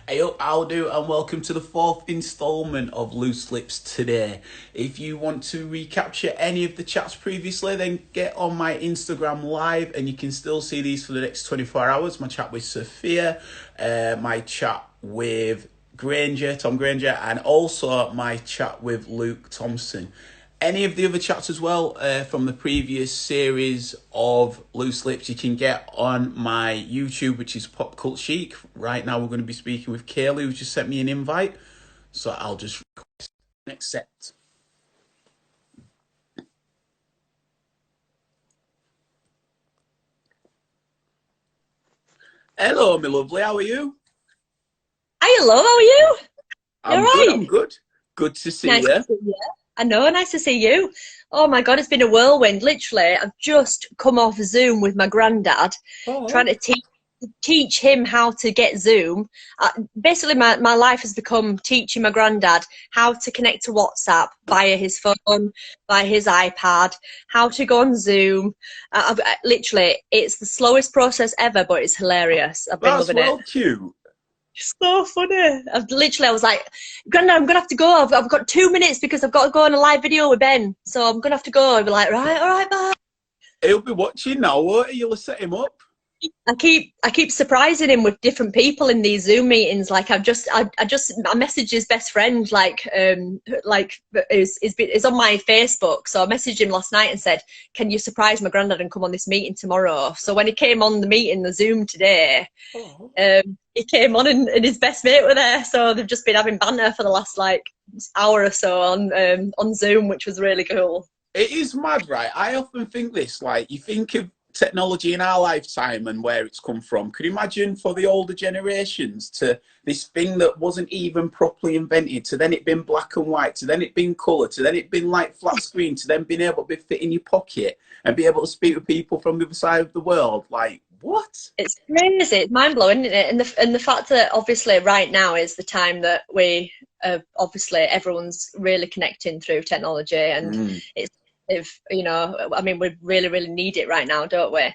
Hey up, how do, and welcome to the fourth instalment of Loose Lips today. If you want to recapture any of the chats previously, then get on my Instagram live and you can still see these for the next 24 hours. My chat with Sophia, my chat with Tom Granger, and also my chat with Luke Thompson. Any of the other chats as well from the previous series of Loose Lips you can get on my YouTube, which is Pop Cult Chic. Right now we're going to be speaking with Kayleigh, who just sent me an invite. So I'll just request and accept. Hello, my lovely. How are you? Hi, hello. How are you? I'm You're good. right. I'm good. Good to see Nice you. to see you. I know. Nice to see you. Oh my God, it's been a whirlwind. Literally, I've just come off Zoom with my granddad, trying Oh, to teach him how to get Zoom. Basically, my life has become teaching my granddad how to connect to WhatsApp via his phone, via his iPad, how to go on Zoom. Literally, it's the slowest process ever, but it's hilarious. I've been that's loving it. well cute. So funny. I was like, Grandad, I'm gonna have to go. I've got 2 minutes because I've got to go on a live video with Ben. So I'm gonna have to go. I'll be like, right, all right, bye. He'll be watching now, won't he? You'll set him up. I keep surprising him with different people in these Zoom meetings. Like I messaged his best friend, is on my Facebook. So I messaged him last night and said, can you surprise my granddad and come on this meeting tomorrow? So when he came on the meeting, the Zoom today, Oh. he came on and his best mate were there. So they've just been having banter for the last hour or so on Zoom, which was really cool. It is mad, right? I often think this, like, you think of technology in our lifetime and where it's come from. Could you imagine for the older generations to this thing that wasn't even properly invented, to then it being black and white, to then it being colour, to then it being like flat screen, to then being able to be fit in your pocket and be able to speak with people from the other side of the world? Like, what? It's crazy. It's mind blowing, isn't it? And the fact that obviously right now is the time that we obviously everyone's really connecting through technology, and it's if you know, I mean, we really really need it right now, don't we?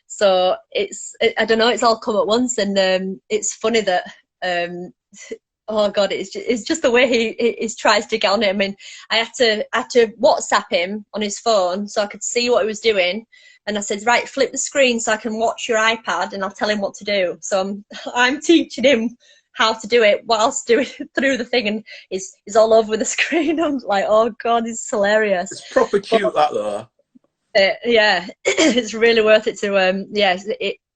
So I don't know, it's all come at once, and it's funny that oh God, it's just the way he tries to get on it. I mean, I had to WhatsApp him on his phone so I could see what he was doing. And I said, right, flip the screen so I can watch your iPad and I'll tell him what to do. So I'm teaching him how to do it whilst doing it through the thing, and he's all over the screen. I'm like, oh God, this is hilarious. It's proper cute, that, though. Yeah, it's really worth it to, yeah,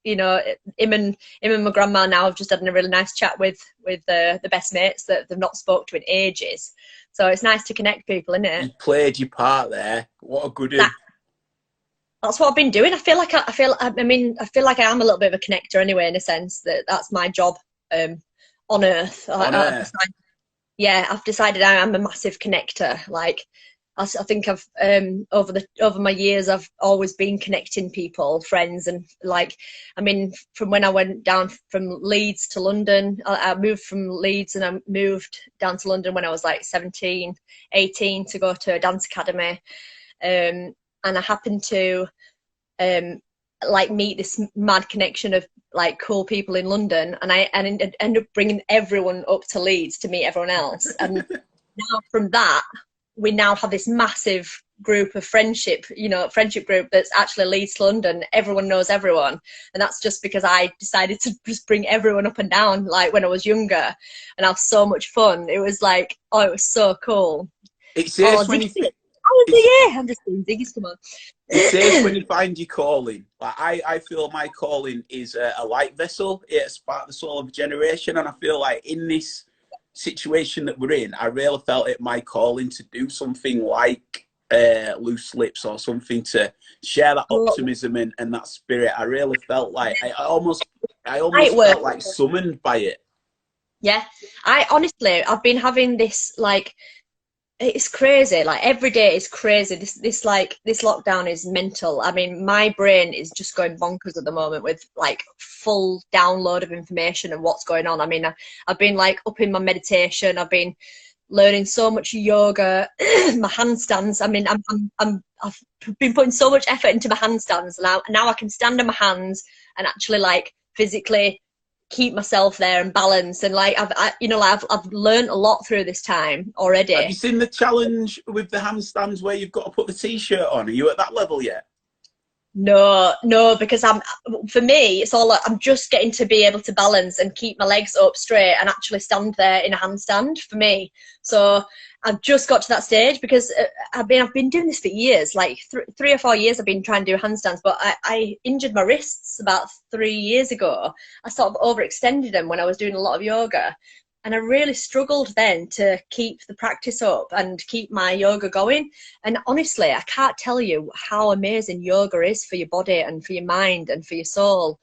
him and my grandma now have just had a really nice chat with the best mates that they've not spoke to in ages. So it's nice to connect people, isn't it? You played your part there. What a goodie. That's what I've been doing. I feel like I feel like I am a little bit of a connector anyway, in a sense that's my job on Earth. I've decided I am a massive connector. Like I think I've over my years I've always been connecting people, friends, and from when I went down from Leeds to London, I moved from Leeds and I moved down to London when I was like 17, 18 to go to a dance academy. And I happened to meet this mad connection of like cool people in London, and I ended up bringing everyone up to Leeds to meet everyone else. And now from that, we now have this massive group of friendship group that's actually Leeds to London. Everyone knows everyone, and that's just because I decided to just bring everyone up and down like when I was younger and have so much fun. It was like, oh, it was so cool. It says when you I'm just doing Ziggy's, come on. It says when you find your calling. Like I feel my calling is a light vessel. It sparked the soul of a generation, and I feel like in this situation that we're in, I really felt it my calling to do something like Loose Lips, or something to share that optimism and that spirit. I really felt like I almost felt like summoned by it. Yeah, I've been having this like. It's crazy. Like every day is crazy. This lockdown is mental. I mean, my brain is just going bonkers at the moment with like full download of information and what's going on. I mean, I've been like up in my meditation. I've been learning so much yoga, my handstands. I mean, I've been putting so much effort into my handstands now. Now I can stand on my hands and actually like physically keep myself there and balance. And like I've learned a lot through this time already. Have you seen the challenge with the handstands where you've got to put the t-shirt on? Are you at that level yet? No, because for me, it's all like I'm just getting to be able to balance and keep my legs up straight and actually stand there in a handstand for me. So I've just got to that stage, because I've been doing this for years, like 3 or 4 years I've been trying to do handstands, but I injured my wrists about 3 years ago. I sort of overextended them when I was doing a lot of yoga. And I really struggled then to keep the practice up and keep my yoga going. And honestly, I can't tell you how amazing yoga is for your body and for your mind and for your soul.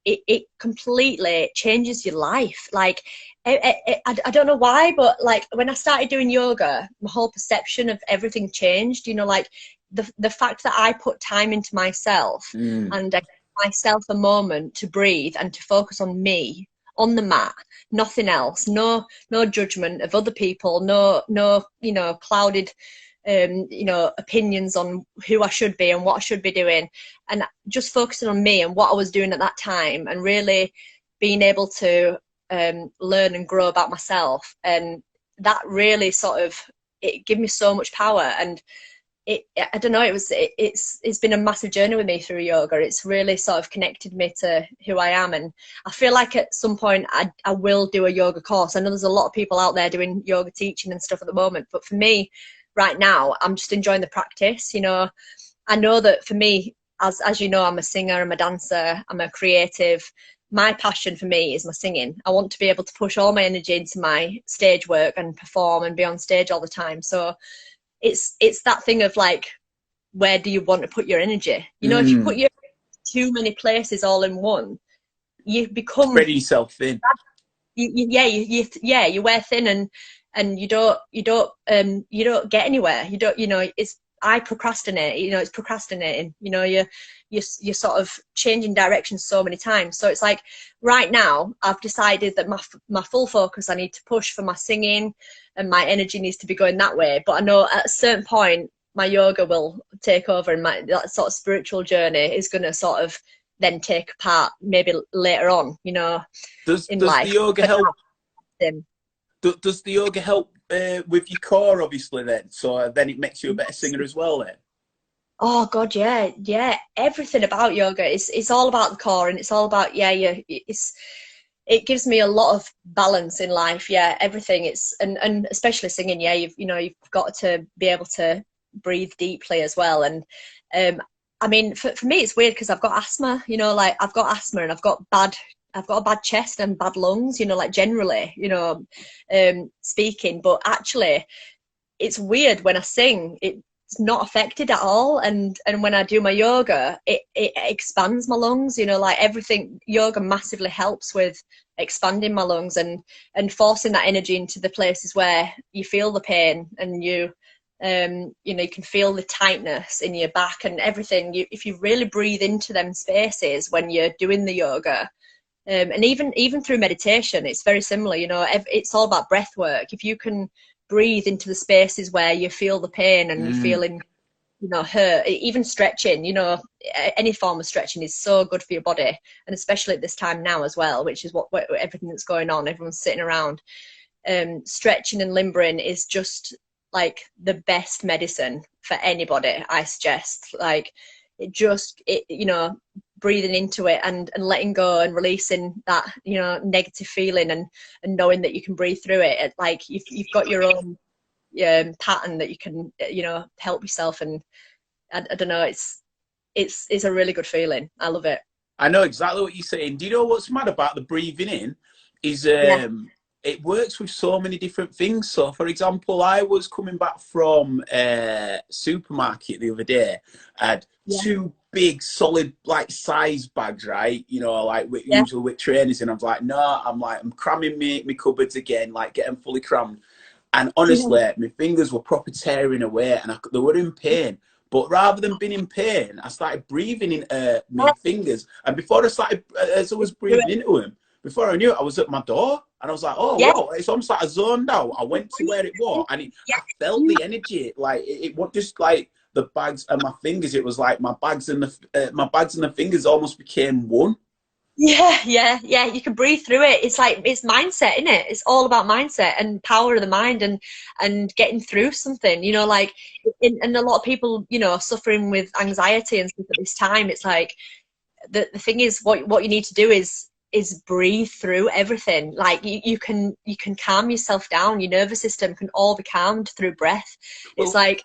It completely changes your life. Like, I don't know why, but like when I started doing yoga, my whole perception of everything changed. You know, like the fact that I put time into myself and I gave myself a moment to breathe and to focus on me, on the mat, nothing else, no judgment of other people, no clouded opinions on who I should be and what I should be doing, and just focusing on me and what I was doing at that time, and really being able to learn and grow about myself. And that really it gave me so much power. And I don't know, it's been a massive journey with me through yoga. It's really sort of connected me to who I am, and I feel like at some point I will do a yoga course. I know there's a lot of people out there doing yoga teaching and stuff at the moment, but for me right now, I'm just enjoying the practice. You know, I know that for me, as you know, I'm a singer, I'm a dancer, I'm a creative. My passion for me is my singing. I want to be able to push all my energy into my stage work and perform and be on stage all the time. So it's that thing of like, where do you want to put your energy? You know, if you put your too many places all in one, you become spread yourself thin. You wear thin, and you don't get anywhere. I procrastinate. You know, it's procrastinating. You know, you're sort of changing direction so many times. So it's like right now I've decided that my full focus, I need to push for my singing, and my energy needs to be going that way. But I know at a certain point my yoga will take over, and that sort of spiritual journey is going to sort of then take part maybe later on. You know, does the yoga help? Does the yoga help with your core, obviously, then? So then it makes you a better singer as well, then? Oh, God, yeah. Everything about yoga is all about the core, and it's all about, it gives me a lot of balance in life, everything. And especially singing, you've got to be able to breathe deeply as well. And I mean, for me, it's weird because I've got asthma, you know, like I've got asthma and I've got a bad chest and bad lungs, you know, like generally, you know, speaking. But actually, it's weird when I sing, it's not affected at all. And when I do my yoga, it expands my lungs, you know, like everything. Yoga massively helps with expanding my lungs and forcing that energy into the places where you feel the pain, and you can feel the tightness in your back and everything. If you really breathe into them spaces when you're doing the yoga, and even through meditation, it's very similar. You know, it's all about breath work. If you can breathe into the spaces where you feel the pain and you're feeling, you know, hurt, even stretching, you know, any form of stretching is so good for your body, and especially at this time now as well, which is what everything that's going on, everyone's sitting around. Stretching and limbering is just like the best medicine for anybody, I suggest. Like you know, breathing into it and letting go and releasing that, you know, negative feeling, and knowing that you can breathe through it. Like you've got your own pattern that you can, you know, help yourself. And I don't know, it's a really good feeling. I love it. I know exactly what you're saying. Do you know what's mad about the breathing in is it works with so many different things. So for example, I was coming back from a supermarket the other day. I had two big solid like size bags, right? You know, like usually with trainers, and I'm like, I'm cramming my cupboards again, like getting fully crammed. And honestly, my fingers were proper tearing away, and they were in pain. But rather than being in pain, I started breathing in my fingers. And before I started, as I was breathing into them, before I knew it, I was at my door, and I was like, oh, wow. It's almost like I zoned out. I went to where it was, and I felt the energy. Like it was just like the bags and my fingers. It was like my bags and the fingers almost became one. Yeah. You can breathe through it. It's like, it's mindset, isn't it? It's all about mindset and power of the mind, and getting through something, you know, like, and a lot of people, you know, suffering with anxiety and stuff at this time. It's like, the thing is, what you need to do is breathe through everything. Like, you can calm yourself down. Your nervous system can all be calmed through breath. It's Well, like,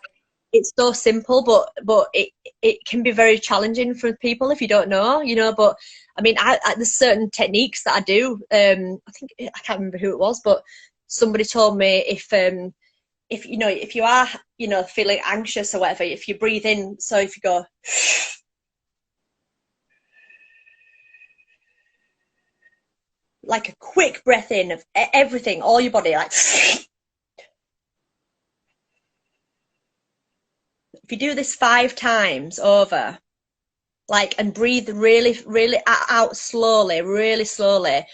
it's so simple, but it can be very challenging for people if you don't know, you know. But I mean, there's certain techniques that I do. I think, I can't remember who it was, but somebody told me, if you know, if you are, you know, feeling anxious or whatever, if you breathe in, so if you go like a quick breath in of everything, all your body, like, if you do this 5 times over, like, and breathe really out slowly, really slowly,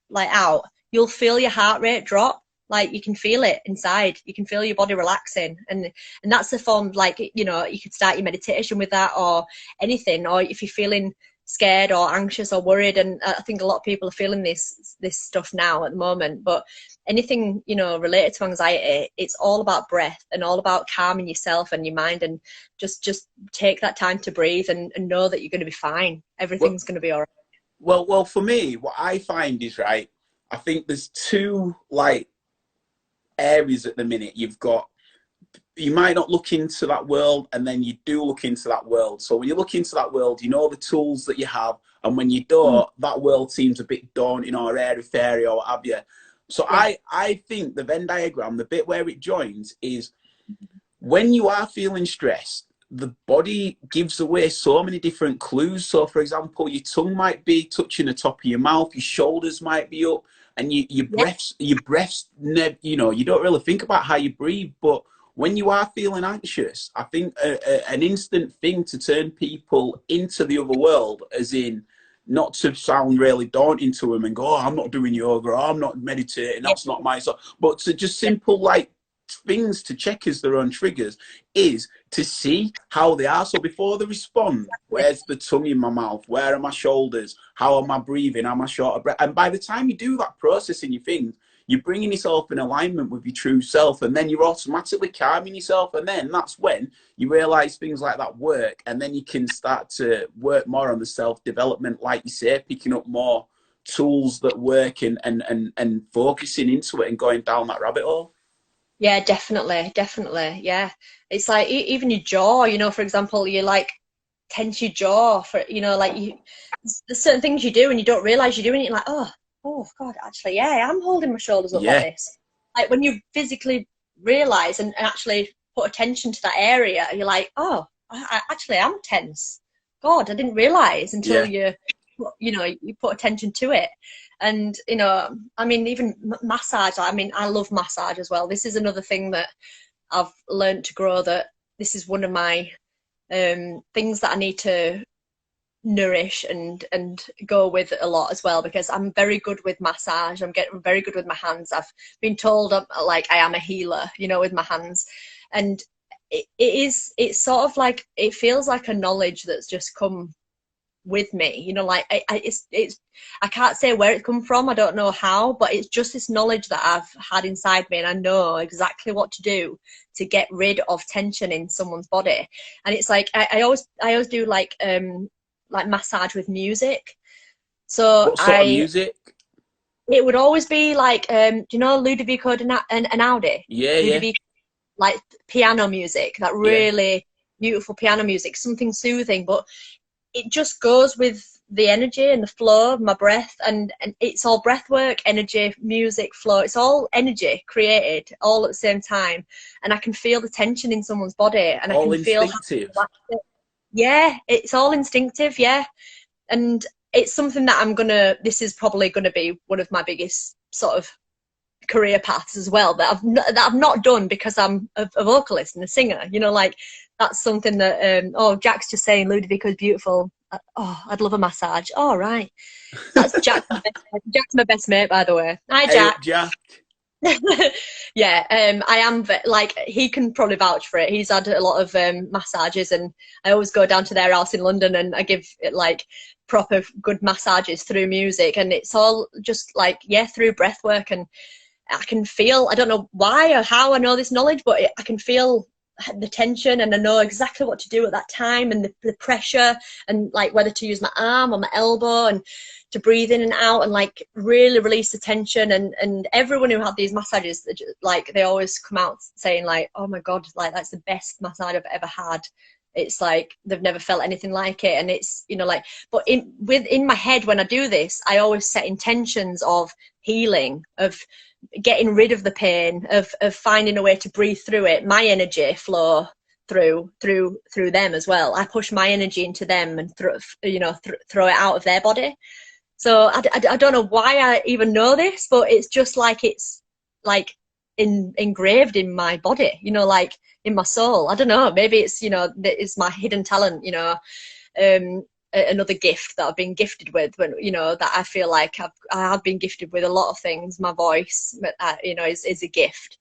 like out, you'll feel your heart rate drop. Like, you can feel it inside. You can feel your body relaxing, and that's the form. Like, you know, you could start your meditation with that, or anything. Or if you're feeling scared or anxious or worried, and I think a lot of people are feeling this stuff now at the moment. But anything, you know, related to anxiety, it's all about breath and all about calming yourself and your mind, and just take that time to breathe, and know that you're going to be fine. well, Everything's going to be all right. well, for me, what I find is, right, I think there's two, like, areas at the minute. You might not look into that world, and then you do look into that world. So when you look into that world, you know the tools that you have, and when you don't, that world seems a bit daunting or airy-fairy or what have you. So Yeah. I think the Venn diagram, the bit where it joins, is when you are feeling stressed, the body gives away so many different clues. So, for example, your tongue might be touching the top of your mouth, your shoulders might be up, and Yeah. your breaths, you know, you don't really think about how you breathe. But when you are feeling anxious, I think an instant thing to turn people into the other world, as in, not to sound really daunting to them and go, oh, I'm not doing yoga, or I'm not meditating, Yeah. that's not my stuff. But to just simple, like, things to check as their own triggers, is to see how they are. So before they respond, where's the tongue in my mouth? Where are my shoulders? How am I breathing? Am I short of breath? And by the time you do that process in your things, you're bringing yourself in alignment with your true self, and then you're automatically calming yourself. And then that's when you realize things like that work, and then you can start to work more on the self-development, like you say, picking up more tools that work, and focusing into it and going down that rabbit hole. Yeah, definitely. Yeah. It's like, even your jaw, you know, for example, you like tense your jaw for, you know, like, there's certain things you do and you don't realize you're doing it. You're like, oh God, actually, yeah, I'm holding my shoulders up like Yeah. this. Like, when you physically realize and actually put attention to that area, you're like, oh, I actually am tense. God, I didn't realize until Yeah. you know, you put attention to it. And, you know, I mean, even massage, I mean, I love massage as well. This is another thing that I've learned to grow, that this is one of my things that I need to nourish and go with a lot as well, because I'm very good with massage. I'm getting very good with my hands. I've been told like I am a healer, you know, with my hands. And it's sort of like, it feels like a knowledge that's just come with me, you know, like, it's I can't say where it come from, I don't know how, but it's just this knowledge that I've had inside me, and I know exactly what to do to get rid of tension in someone's body. And it's like, I always do like massage with music. So What sort of music? it would always be like, do you know Ludovico Einaudi? Yeah, yeah, Ludovico, like piano music, that yeah. really beautiful piano music, something soothing, but it just goes with the energy and the flow of my breath, and it's all breath work, energy, music, flow. It's all energy created all at the same time, and I can feel the tension in someone's body, and I All can feel instinctive. yeah, it's all instinctive, yeah. And it's something that this is probably gonna be one of my biggest sort of career paths as well, that I've not done, because I'm a vocalist and a singer, you know, like, that's something that Jack's just saying Ludovico's beautiful. I'd love a massage. All right, that's Jack. Jack's my best mate, by the way. Hi, Hey Jack. up, Jack. Yeah, I am like, he can probably vouch for it. He's had a lot of massages, and I always go down to their house in London and I give it like proper good massages through music, and it's all just like, yeah, through breath work. And I can feel, I don't know why or how I know this knowledge, but I can feel the tension, and I know exactly what to do at that time, and the pressure, and like whether to use my arm or my elbow, and to breathe in and out, and like really release the tension. And everyone who had these massages, like they always come out saying like, oh my God, like that's the best massage I've ever had. It's like they've never felt anything like it. And it's, you know, like, but in my head when I do this, I always set intentions of healing, of getting rid of the pain, of finding a way to breathe through it, my energy flow through them as well. I push my energy into them and throw it out of their body. So I don't know why I even know this, but it's just like, it's like engraved in my body, you know, like in my soul. I don't know, maybe it's, you know, it's my hidden talent, you know, another gift that I've been gifted with, when, you know, that I feel like I have been gifted with a lot of things. My voice, you know, is a gift,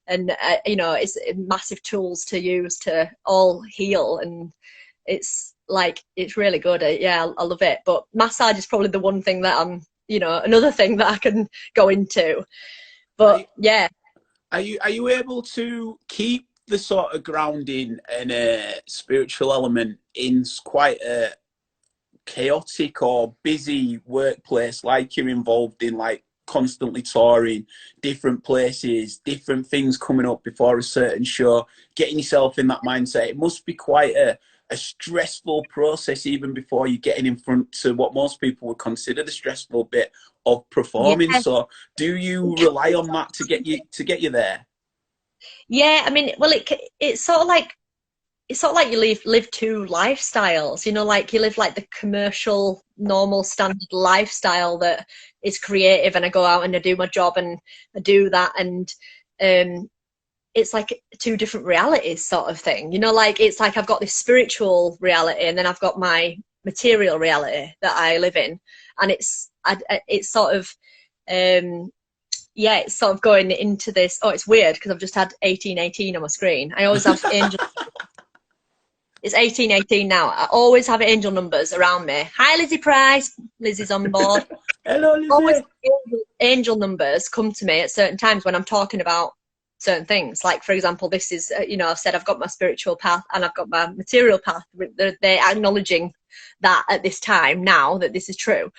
and you know, it's massive tools to use to all heal, and it's like, it's really good. Yeah, I love it. But massage is probably the one thing that I'm, you know, another thing that I can go into. But yeah. Are you able to keep the sort of grounding and spiritual element in quite a chaotic or busy workplace, like you're involved in, like constantly touring different places, different things coming up before a certain show, getting yourself in that mindset? It must be quite a stressful process even before you're getting in front to what most people would consider the stressful bit of performing. Yeah. So do you rely on that to get you there? Yeah, I mean, well, it's sort of like, you live two lifestyles, you know, like you live like the commercial, normal, standard lifestyle that is creative, and I go out and I do my job and I do that, and it's like two different realities sort of thing, you know, like it's like I've got this spiritual reality, and then I've got my material reality that I live in, and it's sort of yeah, it's sort of going into this. Oh, it's weird because I've just had 1818 on my screen. I always have angel. It's 1818 now. I always have angel numbers around me. Hi, Lizzie Price. Lizzie's on board. Hello, Lizzie. Always angel numbers come to me at certain times when I'm talking about certain things. Like, for example, this is, you know, I've said I've got my spiritual path and I've got my material path. They're acknowledging that at this time now that this is true.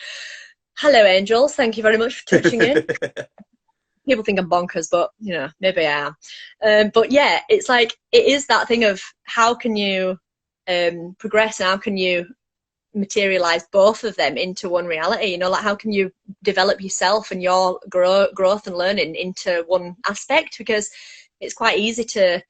Hello, angels. Thank you very much for touching in. People think I'm bonkers, but, you know, maybe I am. But yeah, it's like, it is that thing of how can you progress, and how can you materialize both of them into one reality, you know, like how can you develop yourself and your growth and learning into one aspect, because it's quite easy to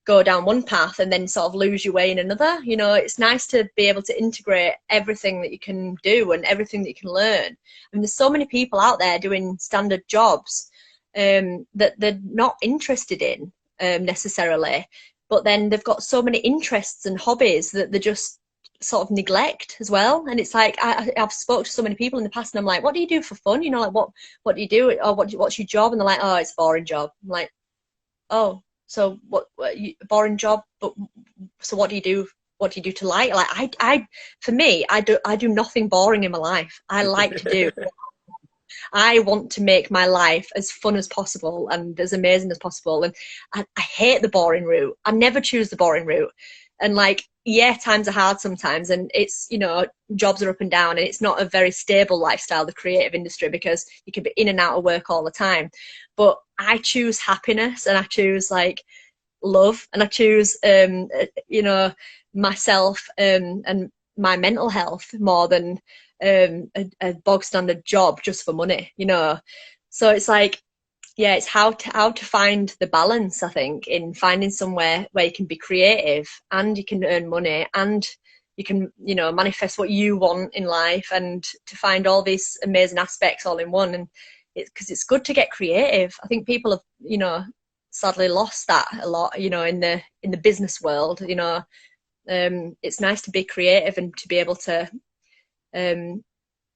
go down one path and then sort of lose your way in another. You know, it's nice to be able to integrate everything that you can do and everything that you can learn. I mean, there's so many people out there doing standard jobs that they're not interested in necessarily, but then they've got so many interests and hobbies that they just sort of neglect as well. And it's like, I've spoke to so many people in the past, and I'm like, what do you do for fun? You know, like what do you do, or what's your job? And they're like, oh, it's a boring job. I'm like, oh, so what boring job, but so what do you do? What do you do to like for me, I do nothing boring in my life. I like to do I want to make my life as fun as possible and as amazing as possible. And I hate the boring route. I never choose the boring route. And like, yeah, times are hard sometimes, and it's, you know, jobs are up and down, and it's not a very stable lifestyle, the creative industry, because you can be in and out of work all the time. But I choose happiness, and I choose like love, and I choose, you know, myself and my mental health more than a bog standard job just for money, you know. So it's like, yeah, it's how to find the balance, I think, in finding somewhere where you can be creative and you can earn money and you can, you know, manifest what you want in life, and to find all these amazing aspects all in one. And it's because it's good to get creative. I think people have, you know, sadly lost that a lot, you know, in the business world, you know. It's nice to be creative and to be able to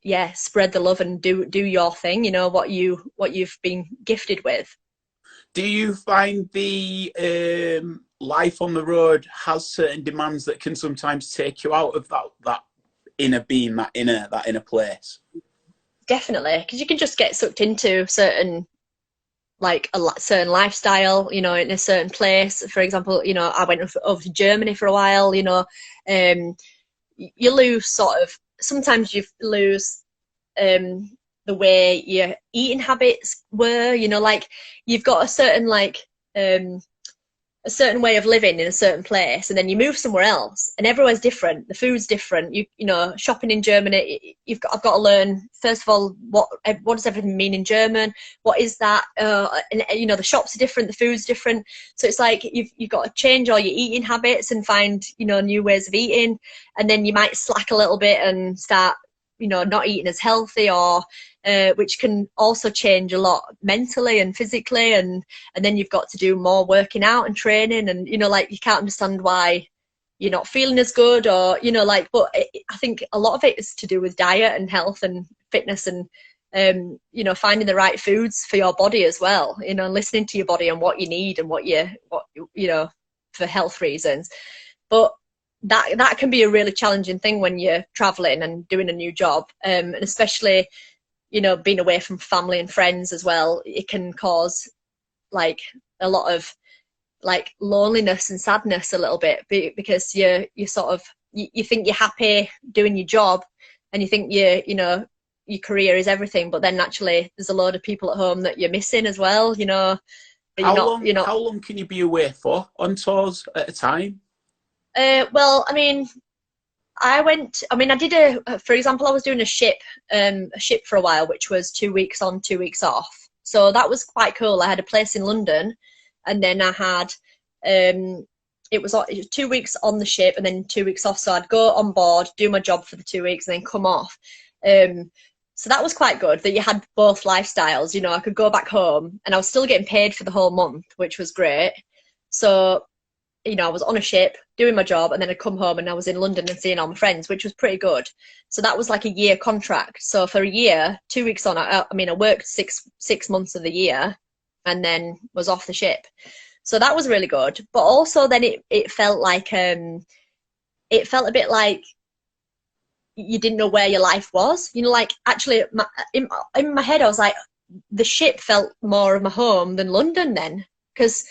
yeah, spread the love and do your thing, you know, what you've been gifted with. Do you find the life on the road has certain demands that can sometimes take you out of that inner being, that inner place? Definitely, because you can just get sucked into certain, like a certain lifestyle, you know, in a certain place. For example, you know, I went over to Germany for a while, you know. You lose sort of, sometimes you lose the way your eating habits were, you know, like you've got a certain a certain way of living in a certain place, and then you move somewhere else and everywhere's different, the food's different. You know, shopping in Germany, I've got to learn first of all what does everything mean in German, what is that, and you know, the shops are different, the food's different, so it's like you've got to change all your eating habits and find, you know, new ways of eating, and then you might slack a little bit and start, you know, not eating as healthy, or which can also change a lot mentally and physically, and then you've got to do more working out and training, and you know, like you can't understand why you're not feeling as good, or you know, like, but I think a lot of it is to do with diet and health and fitness, and you know, finding the right foods for your body as well, you know, listening to your body and what you need and what you know, for health reasons. But that can be a really challenging thing when you're traveling and doing a new job, and especially, you know, being away from family and friends as well. It can cause like a lot of like loneliness and sadness a little bit, because you sort of, you think you're happy doing your job, and you think you know, your career is everything, but then actually there's a load of people at home that you're missing as well, you know. How long can you be away for on tours at a time? Well, I mean, I did for example, I was doing a ship for a while, which was 2 weeks on, 2 weeks off. So that was quite cool. I had a place in London, and then I had, it was 2 weeks on the ship and then 2 weeks off. So I'd go on board, do my job for the 2 weeks, and then come off. So that was quite good that you had both lifestyles. You know, I could go back home and I was still getting paid for the whole month, which was great. So, you know, I was on a ship doing my job, and then I'd come home and I was in London and seeing all my friends, which was pretty good. So that was like a year contract. So for a year, 2 weeks on, I worked six months of the year and then was off the ship. So that was really good. But also then it felt like, it felt a bit like you didn't know where your life was. You know, like actually in my head, I was like, the ship felt more of my home than London then, because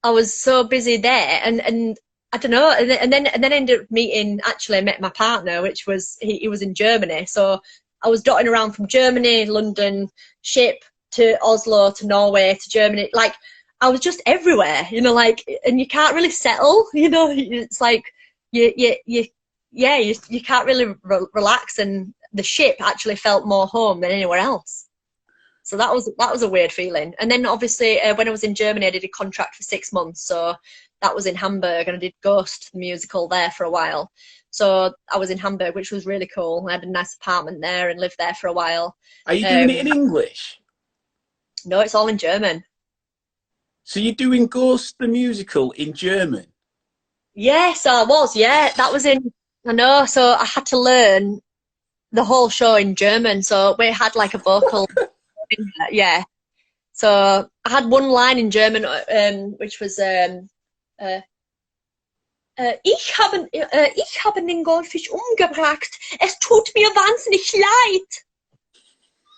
I was so busy there, and I don't know, and then ended up I met my partner, which was, he was in Germany, so I was dotting around from Germany, London, ship to Oslo to Norway to Germany, like I was just everywhere, you know, like, and you can't really settle, you know, it's like you can't really relax, and the ship actually felt more home than anywhere else. So that was a weird feeling. And then obviously when I was in Germany, I did a contract for 6 months. So that was in Hamburg, and I did Ghost, the musical, there for a while. So I was in Hamburg, which was really cool. I had a nice apartment there and lived there for a while. Are you doing it in English? No, it's all in German. So you're doing Ghost, the musical, in German? Yes, I was. Yeah, that was in, I know. So I had to learn the whole show in German. So we had like a vocal... Yeah, so I had one line in German, which was ich habe den Goldfisch umgebracht. Es tut mir wahnsinnig leid.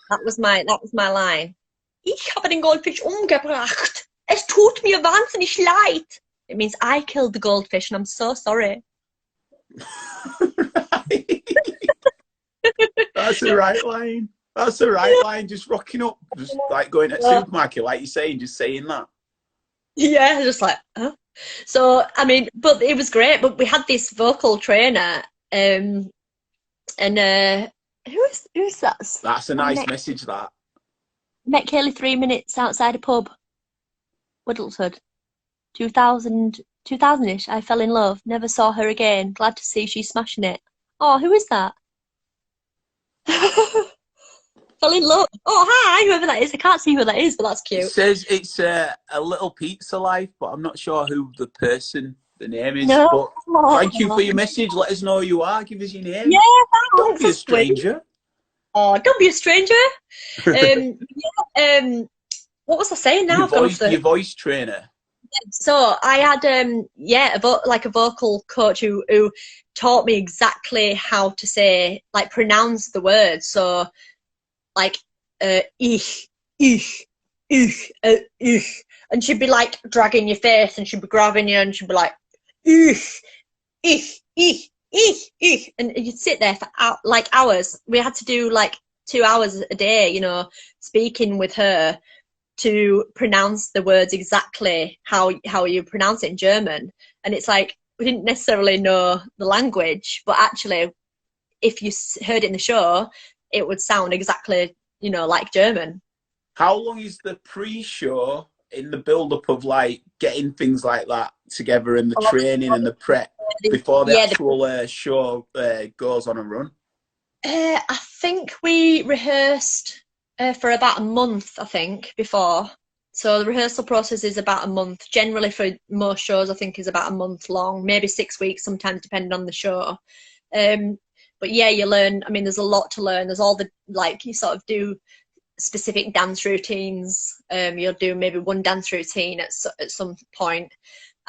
That was my line. Ich habe den Goldfisch umgebracht. Es tut mir wahnsinnig leid. It means I killed the goldfish and I'm so sorry. That's the right line. That's the right line, just rocking up, just like going to the supermarket, like you're saying, just saying that. Yeah, just like, huh? So, I mean, but it was great, but we had this vocal trainer, and who's that? That's a nice message, that. Met Kayleigh 3 minutes outside a pub, Whittlesford, 2000-ish, I fell in love, never saw her again, glad to see she's smashing it. Oh, who is that? Fell in love. Oh, hi, whoever that is. I can't see who that is, but that's cute. It says it's a little pizza life, but I'm not sure who the name is. No. But thank you for your message. Let us know who you are. Give us your name. Yeah, don't be a stranger. Oh, don't be a stranger. what was I saying now? Your voice trainer. So I had a vocal coach who taught me exactly how to say, like, pronounce the words. So like ich, and she'd be like dragging your face, and she'd be grabbing you, and she'd be like ich, and you'd sit there for like hours. We had to do like 2 hours a day, you know, speaking with her to pronounce the words exactly how you pronounce it in German. And it's like, we didn't necessarily know the language, but actually if you heard it in the show, it would sound exactly, you know, like German. How long is the pre-show in the build-up of like getting things like that together, and the training and the prep before the actual show goes on a run? I think we rehearsed for about a month, I think, before. So the rehearsal process is about a month. Generally for most shows, I think, is about a month long, maybe 6 weeks, sometimes depending on the show. But yeah, you learn, I mean, there's a lot to learn. There's all the, like, you sort of do specific dance routines. You'll do maybe one dance routine at some point,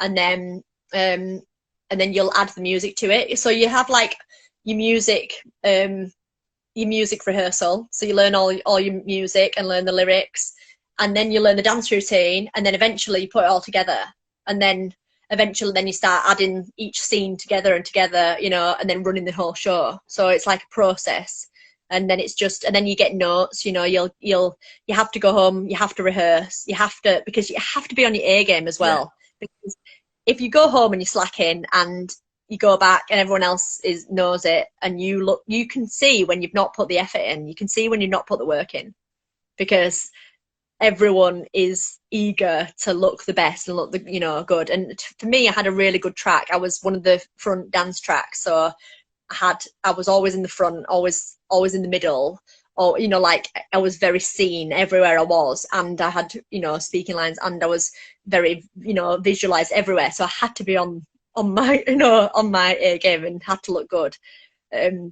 and then you'll add the music to it. So you have like your music rehearsal. So you learn all your music and learn the lyrics, and then you learn the dance routine, and then eventually you put it all together, and then eventually then you start adding each scene together, you know, and then running the whole show. So it's like a process. And then it's just, and then you get notes, you know, you have to go home, you have to rehearse, because you have to be on your A game as well. Yeah. Because if you go home and you're slacking and you go back and everyone else knows it, and you can see when you've not put the effort in, you can see when you've not put the work in, because everyone is eager to look the best and look you know, good. And for me, I had a really good track. I was one of the front dance tracks, so I was always in the front, always in the middle, or, you know, like, I was very seen everywhere I was, and I had, you know, speaking lines, and I was very, you know, visualized everywhere. So I had to be on my, you know, on my A game, and had to look good,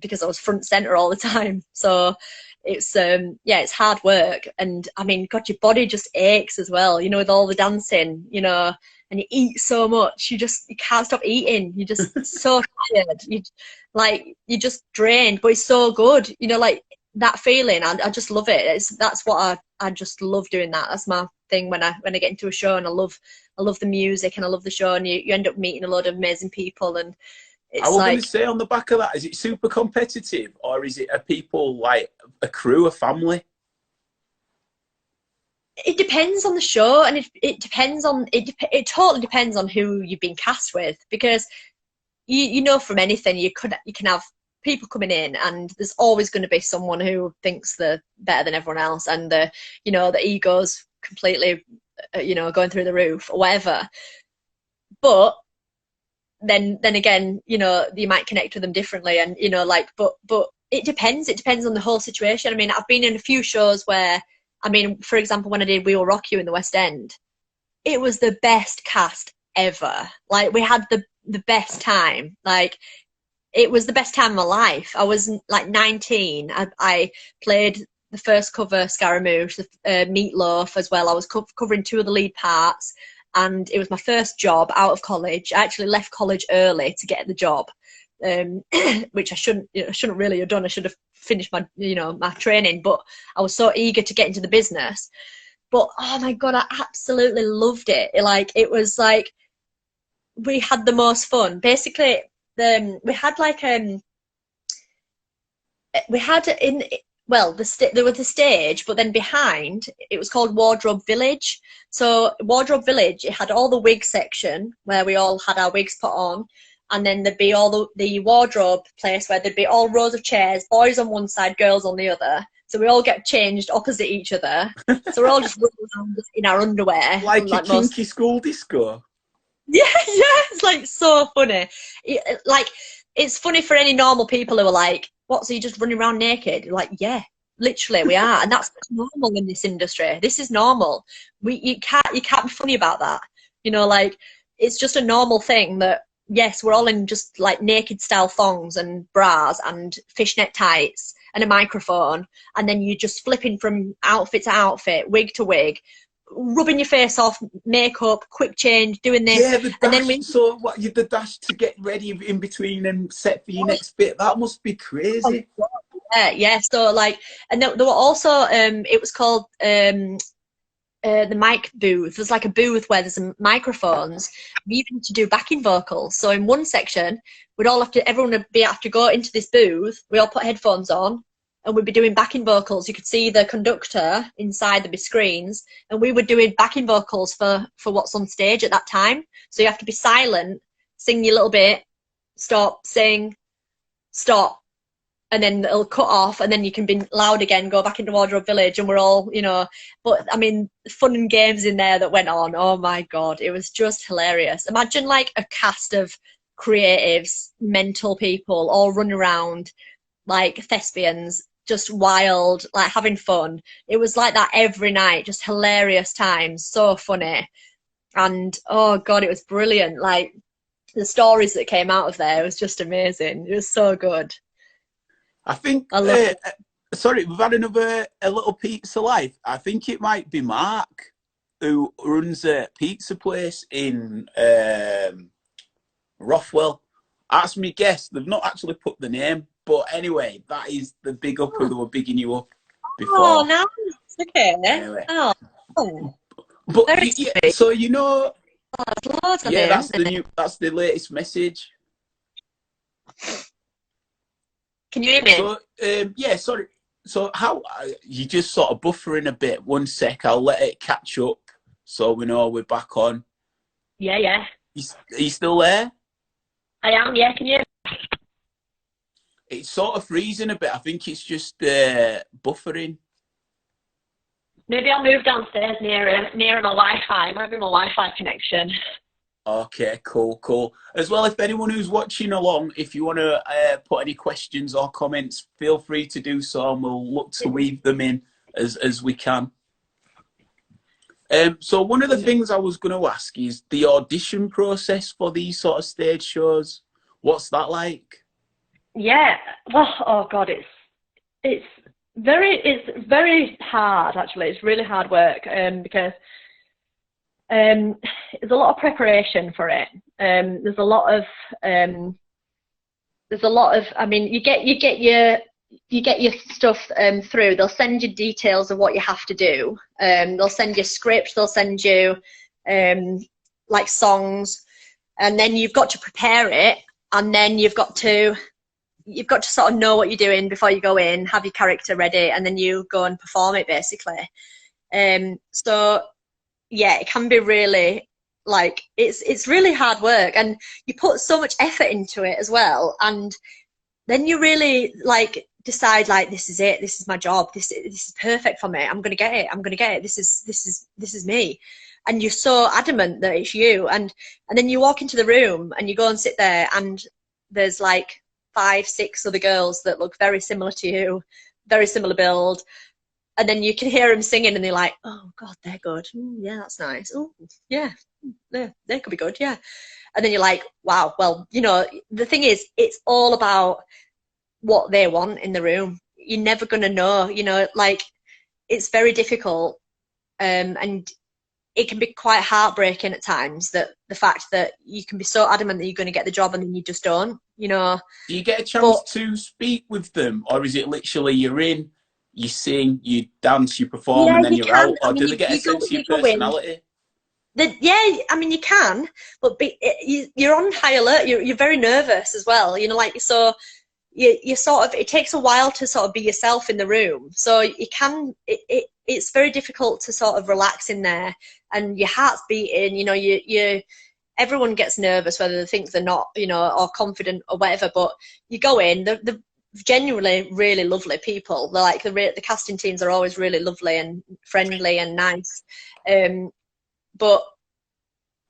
because I was front center all the time. So it's it's hard work, and I mean, God, your body just aches as well, you know, with all the dancing, you know, and you eat so much, you can't stop eating. You're just so tired. You're just drained, but it's so good, you know, like that feeling. I just love it. That's what I just love doing that. That's my thing when I get into a show, and I love the music, and I love the show, and you end up meeting a lot of amazing people. And it's, I was going to say, on the back of that, is it super competitive, or is it a people, like a crew, a family? It depends on the show, and it depends on it totally depends on who you've been cast with, because you know, from anything, you can have people coming in, and there's always going to be someone who thinks they're better than everyone else, and the ego's completely, you know, going through the roof or whatever. But then again, you know, you might connect with them differently, and, you know, like, but it depends on the whole situation. I mean, I've been in a few shows where, I mean, for example, when I did We Will Rock You in the West End, it was the best cast ever. Like, we had the best time. Like, it was the best time of my life. I was like 19. I played the first cover, Scaramouche, Meatloaf as well. I was covering 2 of the lead parts, and it was my first job out of college. I actually left college early to get the job, which I shouldn't really have done. I should have finished my, you know, my training, but I was so eager to get into the business. But oh my God, I absolutely loved it. It was like, we had the most fun. Basically, there was the stage, but then behind it was called Wardrobe Village. So Wardrobe Village, it had all the wig section where we all had our wigs put on, and then there'd be all the wardrobe place where there'd be all rows of chairs, boys on one side, girls on the other. So we all get changed opposite each other. So we're all just running around in our underwear, like a kinky school disco. Yeah, it's like so funny. It's funny for any normal people who are like, what, so you're just running around naked? You're like, yeah, literally we are. And that's normal in this industry. This is normal. You can't be funny about that. You know, like, it's just a normal thing that, yes, we're all in just like naked style thongs and bras and fishnet tights and a microphone, and then you're just flipping from outfit to outfit, wig to wig, rubbing your face off, makeup, quick change, doing this. Yeah, the dash, and then so what, the dash to get ready in between and set for your next bit, that must be crazy. Yeah, so like, and there were also it was called the mic booth. There's like a booth where there's some microphones. We even had to do backing vocals. So in one section, everyone would have to go into this booth. We all put headphones on, and we'd be doing backing vocals. You could see the conductor inside the screens, and we were doing backing vocals for what's on stage at that time. So you have to be silent, sing your little bit, stop, sing, stop, and then it'll cut off, and then you can be loud again, go back into Wardrobe Village, and we're all, but I mean, fun and games in there that went on. Oh my God, it was just hilarious. Imagine like a cast of creatives, mental people, all run around like thespians, just wild, like having fun. It was like that every night, just hilarious times, so funny. And oh God, it was brilliant. Like the stories that came out of there, it was just amazing. It was so good. I think, sorry, we've had a little pizza life. I think it might be Mark who runs a pizza place in Rothwell. That's my guess. They've not actually put the name, but anyway, that is the big up who they were bigging you up before. Oh, nice. Okay. Anyway. Oh. But so loads of yeah, them, that's the latest message. Can you hear me? So, yeah, sorry. So how, you just sort of buffering a bit. 1 sec, I'll let it catch up so we know we're back on. Yeah. Are you still there? I am, yeah. Can you hear me? It's sort of freezing a bit. I think it's just buffering. Maybe I'll move downstairs nearer my Wi-Fi. Might be my Wi-Fi connection. Okay, cool. As well, if anyone who's watching along, if you want to put any questions or comments, feel free to do so, and we'll look to weave them in as we can. So one of the things I was going to ask is the audition process for these sort of stage shows. What's that like? Yeah, well, oh God, it's very hard, actually. It's really hard work because there's a lot of preparation for it. There's a lot of I mean, you get your stuff through. They'll send you details of what you have to do. They'll send you script. They'll send you like songs, and then you've got to prepare it, and then you've got to sort of know what you're doing before you go in, have your character ready, and then you go and perform it, basically. So yeah, it can be really, like, it's really hard work, and you put so much effort into it as well, and then you really like decide, like, this is it, this is my job, this is perfect for me, I'm gonna get it, this is me. And you're so adamant that it's you, and then you walk into the room and you go and sit there, and there's like 5, 6 other girls that look very similar to you, very similar build, and then you can hear them singing, and they're like, oh God, they're good. Yeah, that's nice. Oh yeah, they could be good. Yeah. And then you're like, wow, well, the thing is, it's all about what they want in the room. You're never going to know, like, it's very difficult. And it can be quite heartbreaking at times, that the fact that you can be so adamant that you're going to get the job and then you just don't, Do you get a chance to speak with them, or is it literally you're in, you sing, you dance, you perform, and then you're out? Or do they get a sense of your personality? Yeah, I mean, you can, but you're on high alert. You're very nervous as well. Like, so you sort of, it takes a while to sort of be yourself in the room. So you can, it's very difficult to sort of relax in there, and your heart's beating. Everyone gets nervous, whether they think they're not, or confident or whatever. But you go in, they're genuinely really lovely people. They're like, the casting teams are always really lovely and friendly and nice. But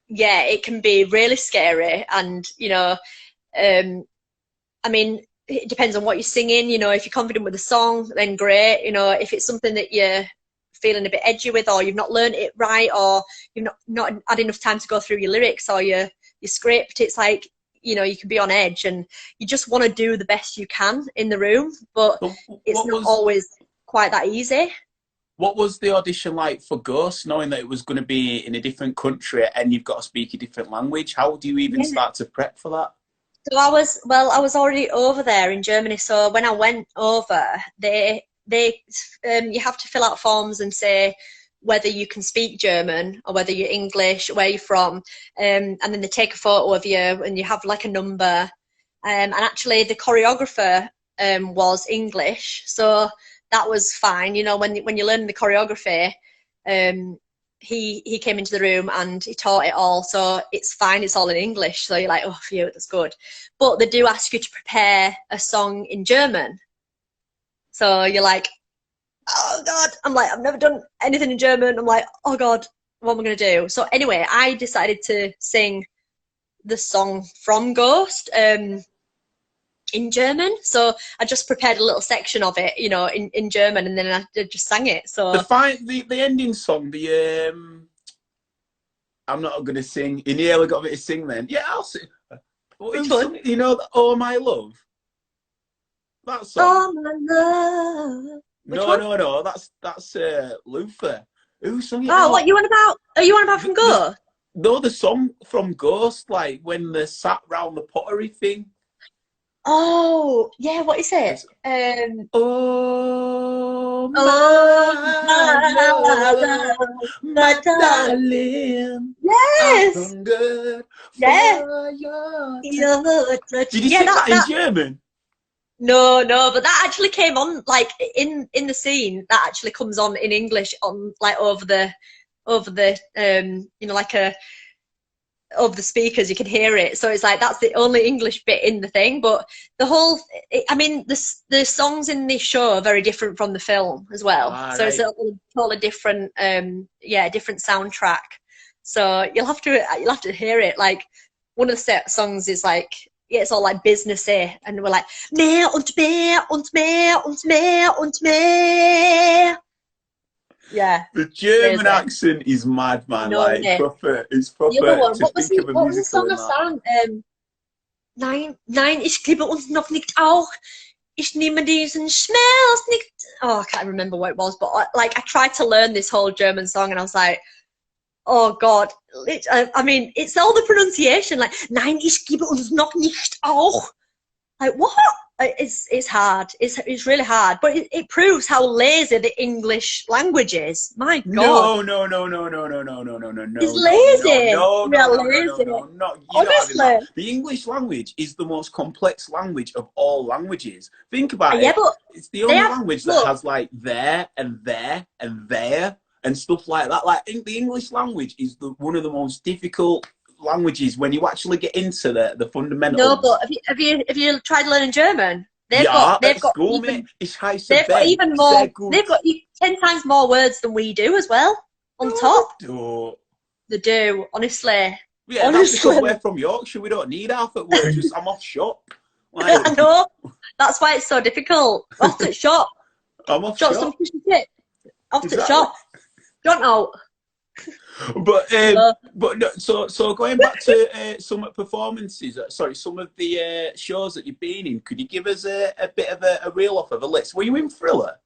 yeah, it can be really scary, and I mean, it depends on what you're singing. If you're confident with a song, then great. If it's something that you're feeling a bit edgy with, or you've not learned it right, or you've not had enough time to go through your lyrics or your script, it's like, you can be on edge, and you just want to do the best you can in the room, but it's not always quite that easy. What was the audition like for Ghost, knowing that it was going to be in a different country and you've got to speak a different language? How do you even Yeah. start to prep for that? So I was already over there in Germany. So when I went over, you have to fill out forms and say whether you can speak German or whether you're English, where you're from, and then they take a photo of you and you have like a number. And actually, the choreographer was English, so that was fine. You know, when you learn the choreography, he came into the room and he taught it all, so it's fine. It's all in English, so you're like, oh, phew, that's good. But they do ask you to prepare a song in German, so you're like, oh God. I'm like, I've never done anything in German. I'm like, oh God, what am I gonna do? So anyway, I decided to sing the song from Ghost in German. So I just prepared a little section of it, you know, in German, and then I just sang it. So the ending song, I'm not gonna sing. You nearly got me to sing then. Yeah, I'll sing. You know, Oh My Love. That song. Oh My Love. No. That's Luther. Who sung it? Oh, what you on about? Are you on about from Ghost? No, the song from Ghost, like when they sat round the pottery thing. Oh, yeah, what is it? Oh my darling. Yes. I'm good. Yeah. Did you sing that in German? No, but that actually came on like in the scene. That actually comes on in English on like over the you know, like over the speakers, you can hear it. So it's like that's the only English bit in the thing. But the whole, I mean, the songs in this show are very different from the film as well. So right. It's a totally different, different soundtrack. So you'll have to hear it. Like one of the songs is like, yeah, it's all like businessy, and we're like mehr und mehr und mehr und mehr und mehr. Yeah. The German accent is mad, man. No, like proper. It's proper. The other one, what was the song I sang? Nein, ich gebe uns noch nicht auch. Ich nehme diesen Schmerz nicht. Oh, I can't remember what it was, but like I tried to learn this whole German song, and I was like, oh God. I mean, it's all the pronunciation. Like, nein, ich gebe uns noch nicht auch. Like, what? It's hard. It's really hard, but it proves how lazy the English language is. My God. No. It's lazy. No. Honestly, the English language is the most complex language of all languages. Think about it. But it's the only language that has like there and there and there and stuff like that. Like the English language is one of the most difficult languages when you actually get into the fundamentals. No, but have you tried learning German? They've got even more. They've got 10 times more words than we do as well. On top, they do. Honestly, yeah. That's because we're from Yorkshire. We don't need half at work. Just I'm off shop. Like, I know. That's why it's so difficult. Off at shop. I'm off shop. Some fish and chips. Off at shop. Don't know. But so going back to some performances, some of the shows that you've been in, could you give us a bit of a reel off of a list? Were you in Thriller?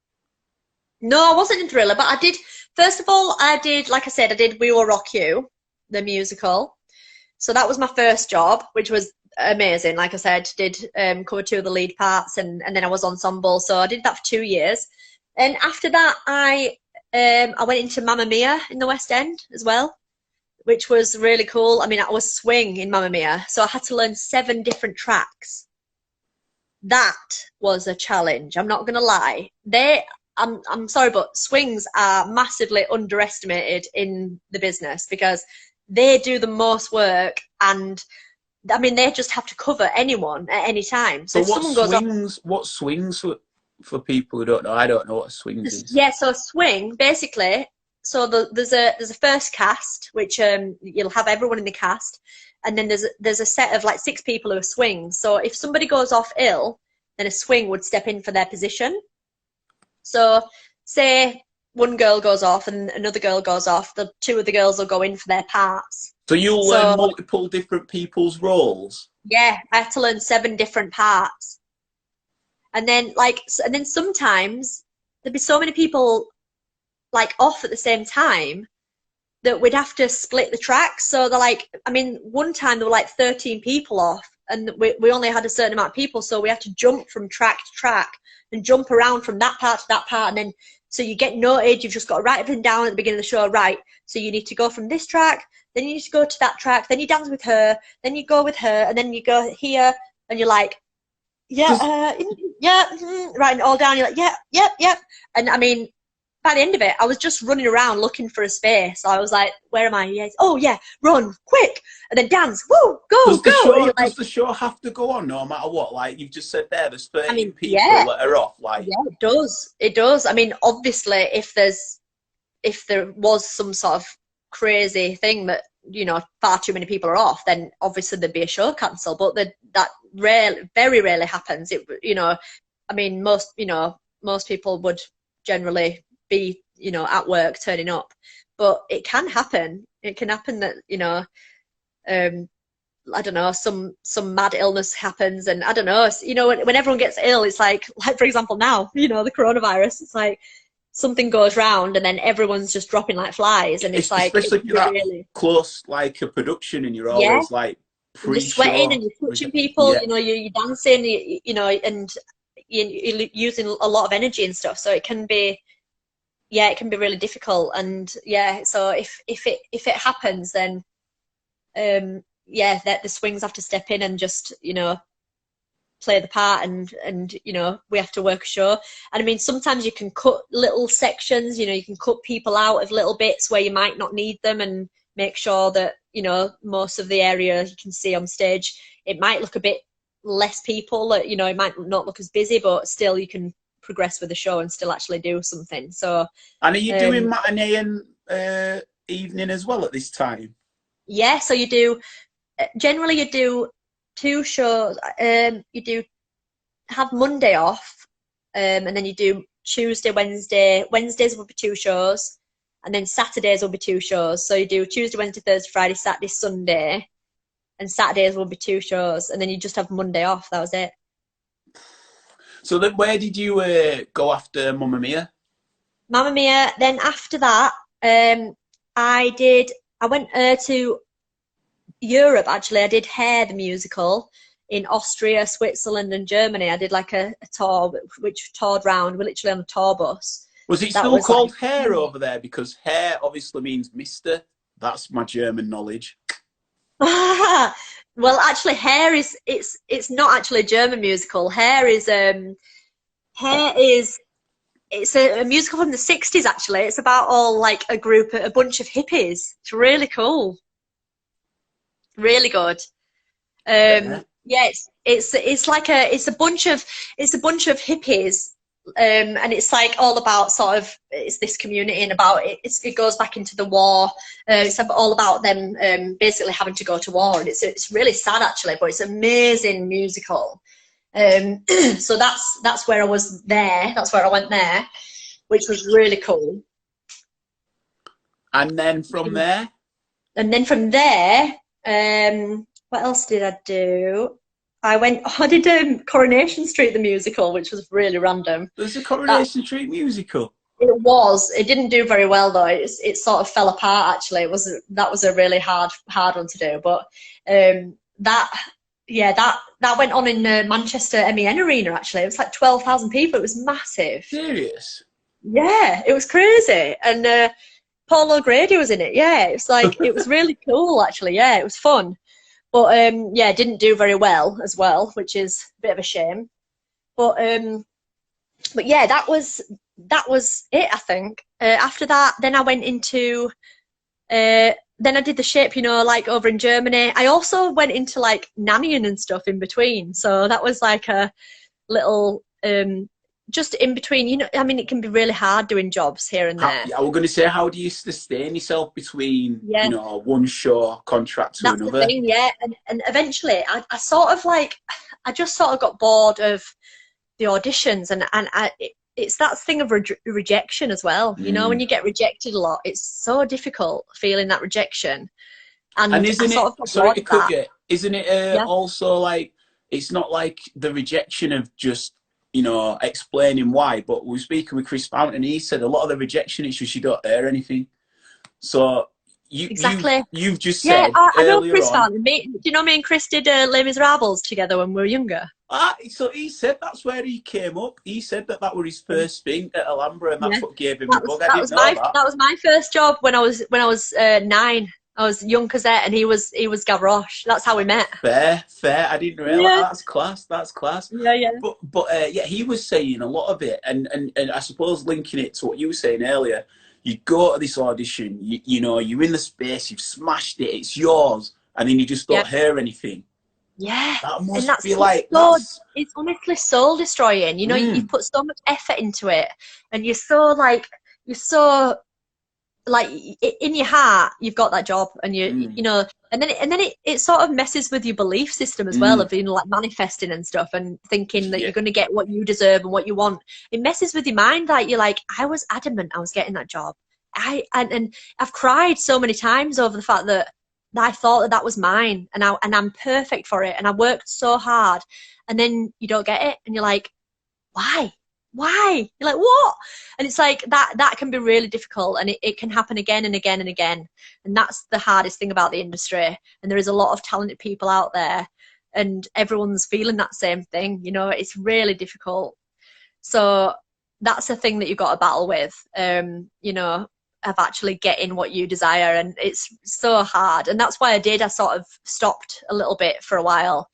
No, I wasn't in Thriller, but I did. First of all, like I said, I did We Will Rock You, the musical. So that was my first job, which was amazing. Like I said, did cover 2 of the lead parts, and then I was ensemble. So I did that for 2 years, and after that, I went into Mamma Mia in the West End as well, which was really cool. I mean, I was swing in Mamma Mia, so I had to learn 7 different tracks. That was a challenge. I'm not gonna lie. I'm sorry, but swings are massively underestimated in the business because they do the most work, and I mean, they just have to cover anyone at any time. So if someone goes off, what swings? For people who don't know, I don't know what a swing is. Yeah, so a swing, basically, so there's a first cast, which you'll have everyone in the cast, and then there's a set of like 6 people who are swings. So if somebody goes off ill, then a swing would step in for their position. So say one girl goes off and another girl goes off, the 2 of the girls will go in for their parts. So you'll learn multiple different people's roles? Yeah, I had to learn 7 different parts. And then sometimes there'd be so many people like off at the same time, that we'd have to split the tracks. So they're like, I mean, one time there were like 13 people off, and we only had a certain amount of people, so we had to jump from track to track and jump around from that part to that part. And then, so you get noted, you've just got to write everything down at the beginning of the show, right? So you need to go from this track, then you need to go to that track, then you dance with her, then you go with her, and then you go here, and you're like, yeah, writing it all down. You're like, yeah. And I mean, by the end of it, I was just running around looking for a space. I was like, where am I? Yeah. Oh, yeah, run, quick. And then dance, woo, go. Does the show have to go on no matter what? Like you've just said there, there's 13 people that are off. Like, yeah, it does. It does. I mean, obviously, if there was some sort of crazy thing that, you know, far too many people are off, then obviously there'd be a show cancelled. But that very rarely happens. It, you know, I mean, most people would generally be, you know, at work turning up, but it can happen. It can happen that, you know, I don't know, some mad illness happens, and I don't know, you know, when everyone gets ill, it's like for example now, you know, the coronavirus, it's like something goes round and then everyone's just dropping like flies, and it's like, especially if you're that close, like a production, and you're always like you're sweating and you're touching people, you know, you're dancing, you know, and you're using a lot of energy and stuff, so it can be really difficult. And so if it happens, then that the swings have to step in and just, you know, play the part, and you know, we have to work a show. And I mean, sometimes you can cut little sections, you know, you can cut people out of little bits where you might not need them, and make sure that, you know, most of the area you can see on stage, it might look a bit less people, you know, it might not look as busy, but still you can progress with the show and still actually do something. So, and are you doing matinee and evening as well at this time? Yeah, so you do, generally you do 2 shows. You do have Monday off, and then you do Tuesday, Wednesday. Wednesdays will be 2 shows, and then Saturdays will be 2 shows. So you do Tuesday, Wednesday, Thursday, Friday, Saturday, Sunday, and Saturdays will be 2 shows, and then you just have Monday off. That was it. So then where did you go after Mamma Mia? Mamma Mia. Then after that, I went to Europe, actually. I did Hair, the musical, in Austria, Switzerland and Germany. I did like a tour, which toured round. We're literally on a tour bus. Was it still called Hair over there? Because hair obviously means mister. That's my German knowledge. Well, actually, Hair is, it's not actually a German musical. Hair is it's a musical from the 60s, actually. It's about all like a bunch of hippies. It's really cool. Really good. Yeah, it's a bunch of hippies, and it's like all about sort of, it's this community, and about it goes back into the war. It's all about them basically having to go to war, and it's really sad actually, but it's an amazing musical. So that's where I was there. That's where I went there, which was really cool. And then from there. What else did I do? I did Coronation Street, the musical, which was really random. There's a Coronation Street musical? It didn't do very well though. It sort of fell apart actually. That was a really hard one to do. But that went on in Manchester MEN Arena actually. It was like 12,000 people. It was massive. Serious? Yeah, it was crazy. And Paul O'Grady was in it. Yeah, it was really cool actually. Yeah, it was fun. But it didn't do very well as well, which is a bit of a shame. But yeah, that was it, I think. After that, then I went into then I did the Shape, you know, like over in Germany. I also went into like nannying and stuff in between. So that was like a little just in between, you know. I mean, it can be really hard doing jobs here and there. I was going to say, how do you sustain yourself between, you know, one show contract to another? That's the thing, yeah. And eventually, I sort of like, I just sort of got bored of the auditions, and it's that thing of rejection as well. You know, when you get rejected a lot, it's so difficult feeling that rejection. And isn't it also like, it's not like the rejection of just you know, explaining why. But we were speaking with Chris Fountain, he said a lot of the rejection is just you don't hear anything. So Exactly. you've just Yeah, said I know earlier Chris on. Fountain. Do you know me and Chris did Les Miserables together when we were younger? So he said that's where he came up. He said that that was his first thing at Alhambra, and that's what gave him the bug. I didn't know that. That was my first job when I was 9. I was young Cosette, and he was Gavroche. That's how we met. Fair. I didn't realise. Yeah. That's class. Yeah. But yeah, he was saying a lot of it, and I suppose linking it to what you were saying earlier. You go to this audition, you know, you're in the space, you've smashed it, it's yours, and then you just don't hear anything. Yeah, that must be like it's honestly soul destroying. You know, you put so much effort into it, and you're so in your heart you've got that job, and you know, and then it sort of messes with your belief system as well, of, you know, like manifesting and stuff, and thinking that you're going to get what you deserve and what you want. It messes with your mind. Like, you're like, I was adamant I was getting that job. And I've cried so many times over the fact that I thought that was mine, and I'm perfect for it, and I worked so hard, and then you don't get it, and you're like, why? You're like, what? And it's like that can be really difficult, and it can happen again and again and again, and that's the hardest thing about the industry. And there is a lot of talented people out there, and everyone's feeling that same thing. You know, it's really difficult. So that's the thing that you've got to battle with, you know, of actually getting what you desire, and it's so hard. And that's why I sort of stopped a little bit for a while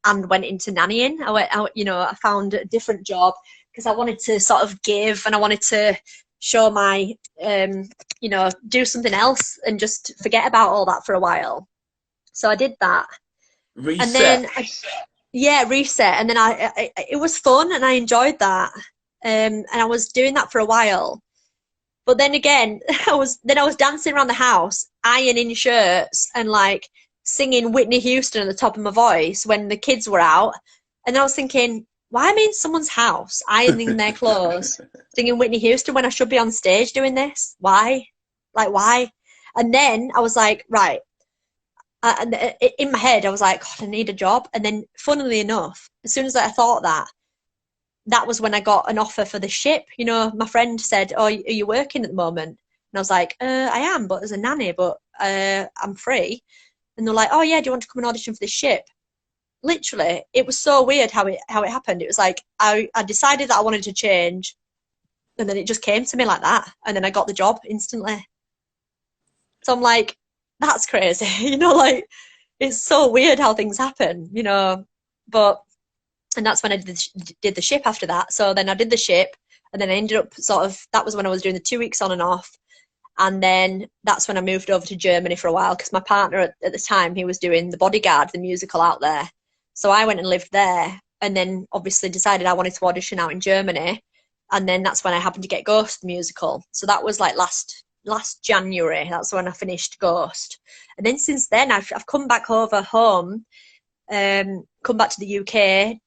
and went into nannying. I found a different job because I wanted to sort of give, and I wanted to show my you know, do something else and just forget about all that for a while. So I did that. Reset. And then reset, and then it was fun, and I enjoyed that, and I was doing that for a while. But then again, I was dancing around the house, ironing shirts, and like singing Whitney Houston at the top of my voice when the kids were out. And I was thinking, why am I in someone's house ironing their clothes, singing Whitney Houston when I should be on stage doing this? Why? Like, why? And then I was like, right. And in my head, I was like, God, I need a job. And then, funnily enough, as soon as I thought that was when I got an offer for the ship. You know, my friend said, oh, are you working at the moment? And I was like, I am, but as a nanny, but I'm free. And they're like, oh yeah, do you want to come and audition for this ship? Literally, it was so weird how it happened. It was like, I decided that I wanted to change, and then it just came to me like that. And then I got the job instantly. So I'm like, that's crazy. You know, like, it's so weird how things happen, you know. And that's when I did the ship after that. So then I did the ship, and then I ended up that was when I was doing the 2 weeks on and off. And then that's when I moved over to Germany for a while, because my partner at the time, he was doing The Bodyguard, the musical out there. So I went and lived there, and then obviously decided I wanted to audition out in Germany. And then that's when I happened to get Ghost, the musical. So that was like last January. That's when I finished Ghost. And then since then, I've come back over home, come back to the UK.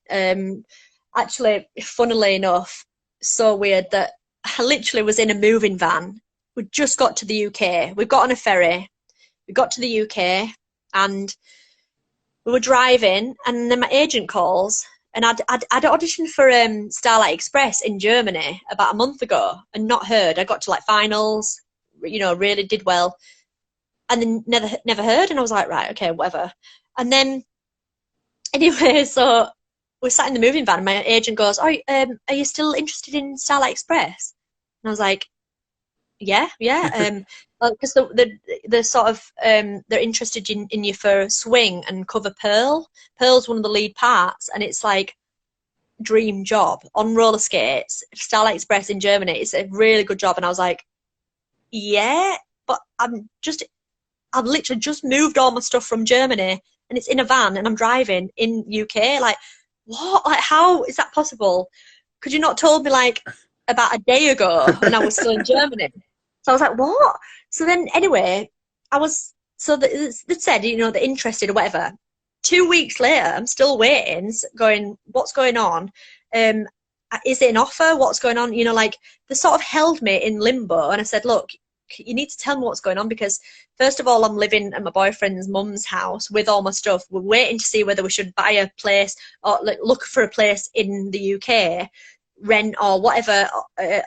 Actually, funnily enough, so weird that I literally was in a moving van. We just got to the UK. We got on a ferry. We got to the UK, and we were driving, and then my agent calls, and I'd auditioned for Starlight Express in Germany about a month ago and not heard. I got to like finals, you know, really did well, and then never heard. And I was like, right, okay, whatever. And then anyway, so we sat in the moving van, and my agent goes, oh, are you still interested in Starlight Express? And I was like, yeah. Because the sort of they're interested in you for swing and cover Pearl. Pearl's one of the lead parts, and it's like dream job on roller skates. Starlight Express in Germany, it's a really good job. And I was like, yeah, but I've literally just moved all my stuff from Germany, and it's in a van, and I'm driving in UK. Like, what? Like, how is that possible? Could you not told me like about a day ago when I was still in Germany? So I was like, what? So then anyway, they said, you know, they're interested or whatever. 2 weeks later, I'm still waiting, going, what's going on? Is it an offer? What's going on? You know, like, they sort of held me in limbo. And I said, look, you need to tell me what's going on, because first of all, I'm living at my boyfriend's mum's house with all my stuff. We're waiting to see whether we should buy a place or like, look for a place in the UK, rent or whatever,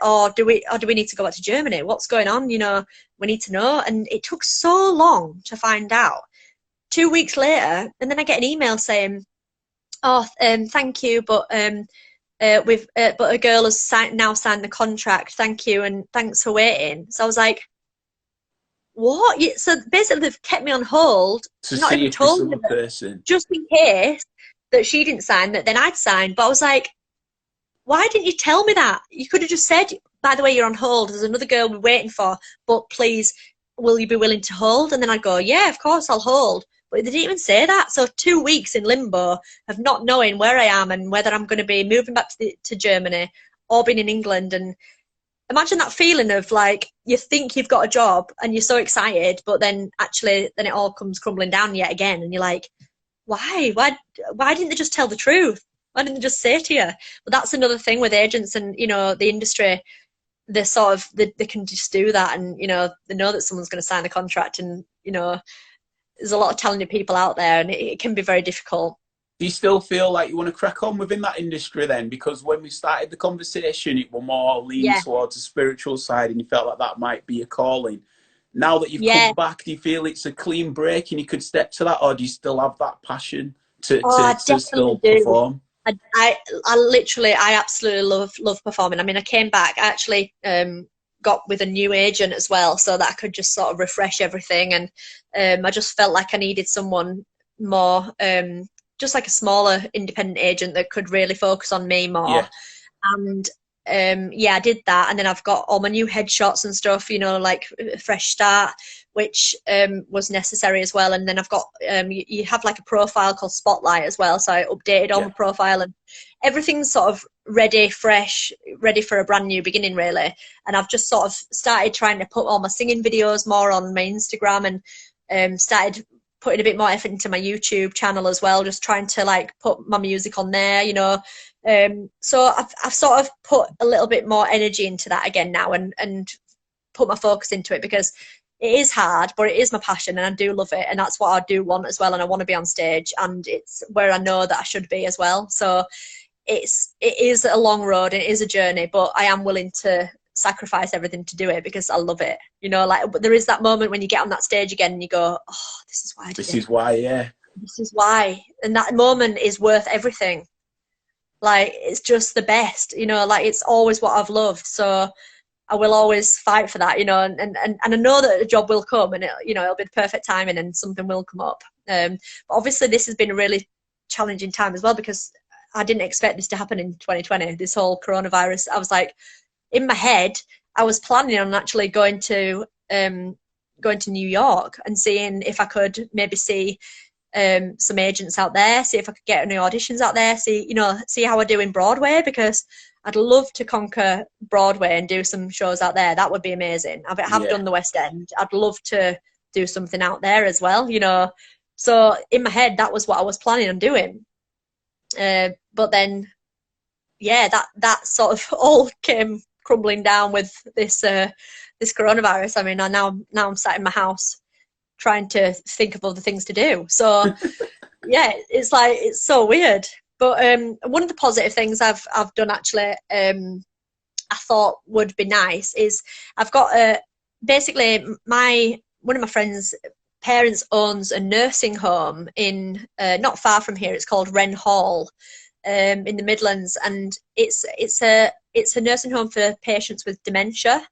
or do we need to go back to Germany? What's going on? You know, we need to know. And it took so long to find out. 2 weeks later, and then I get an email saying, oh, thank you, but but a girl has now signed the contract. Thank you, and thanks for waiting. So I was like, what? So basically, they've kept me on hold, To not see even if told me this other person. just in case that she didn't sign, that then I'd sign. But I was like, why didn't you tell me that? You could have just said, by the way, you're on hold. There's another girl we're waiting for, but please, will you be willing to hold? And then I'd go, yeah, of course, I'll hold. But they didn't even say that. So 2 weeks in limbo of not knowing where I am and whether I'm going to be moving back to Germany or being in England. And imagine that feeling of like, you think you've got a job and you're so excited, but then actually then it all comes crumbling down yet again. And you're like, why didn't they just tell the truth? Why didn't they just say to you? But that's another thing with agents and, you know, the industry. They're sort of, they can just do that. And, you know, they know that someone's going to sign a contract, and, you know, there's a lot of talented people out there, and it can be very difficult. Do you still feel like you want to crack on within that industry then? Because when we started the conversation, it was more leaning towards the spiritual side, and you felt like that might be a calling. Now that you've come back, do you feel it's a clean break and you could step to that, or do you still have that passion to still perform? I literally, I absolutely love performing. I mean, I came back, I actually got with a new agent as well, so that I could just sort of refresh everything. And I just felt like I needed someone more, just like a smaller independent agent that could really focus on me more. Yeah. And I did that. And then I've got all my new headshots and stuff, you know, like a fresh start, which was necessary as well. And then I've got, you have like a profile called Spotlight as well. So I updated all my profile, and everything's sort of ready, fresh, ready for a brand new beginning, really. And I've just sort of started trying to put all my singing videos more on my Instagram, and started putting a bit more effort into my YouTube channel as well, just trying to like put my music on there, you know. So I've sort of put a little bit more energy into that again now, and put my focus into it, because it is hard, but it is my passion and I do love it, and that's what I do want as well. And I want to be on stage, and it's where I know that I should be as well. So it is a long road, and it is a journey, but I am willing to sacrifice everything to do it because I love it. You know, like, but there is that moment when you get on that stage again and you go, oh, this is why I did it. This is why, yeah. This is why. And that moment is worth everything. Like, it's just the best, you know, like, it's always what I've loved. So I will always fight for that, you know, and I know that a job will come, and it'll be the perfect timing and something will come up. But obviously this has been a really challenging time as well, because I didn't expect this to happen in 2020, this whole coronavirus. I was like, in my head, I was planning on actually going to New York and seeing if I could maybe see some agents out there, see if I could get any auditions out there, see how I do in Broadway, because I'd love to conquer Broadway and do some shows out there. That would be amazing. I have done the West End. I'd love to do something out there as well, you know. So in my head, that was what I was planning on doing. But then, that sort of all came crumbling down with this coronavirus. I mean, now I'm sat in my house trying to think of other things to do. So it's like, it's so weird. But one of the positive things I've done actually, I thought would be nice, is I've got basically one of my friends' parents owns a nursing home in not far from here. It's called Wren Hall in the Midlands, and it's a nursing home for patients with dementia.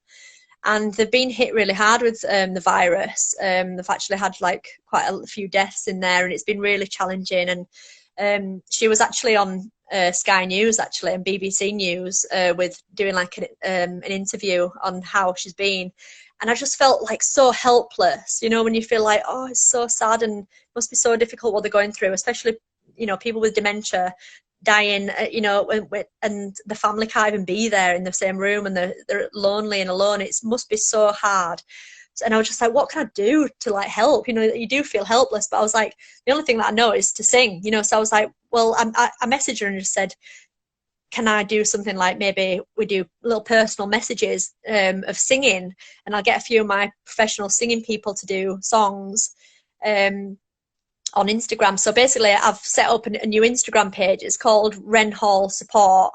And they've been hit really hard with the virus. They've actually had like quite a few deaths in there, and it's been really challenging. And she was actually on Sky News, actually, and BBC News, with doing like an interview on how she's been. And I just felt like so helpless, you know, when you feel like, oh, it's so sad and must be so difficult what they're going through, especially, you know, people with dementia dying, you know, and the family can't even be there in the same room, and they're lonely and alone. It must be so hard. And I was just like, what can I do to like help? You know, you do feel helpless, but I was like, the only thing that I know is to sing, you know. So I was like, well, I messaged her and just said, can I do something like, maybe we do little personal messages of singing, and I'll get a few of my professional singing people to do songs on Instagram. So basically I've set up a new Instagram page. It's called Ren Hall Support,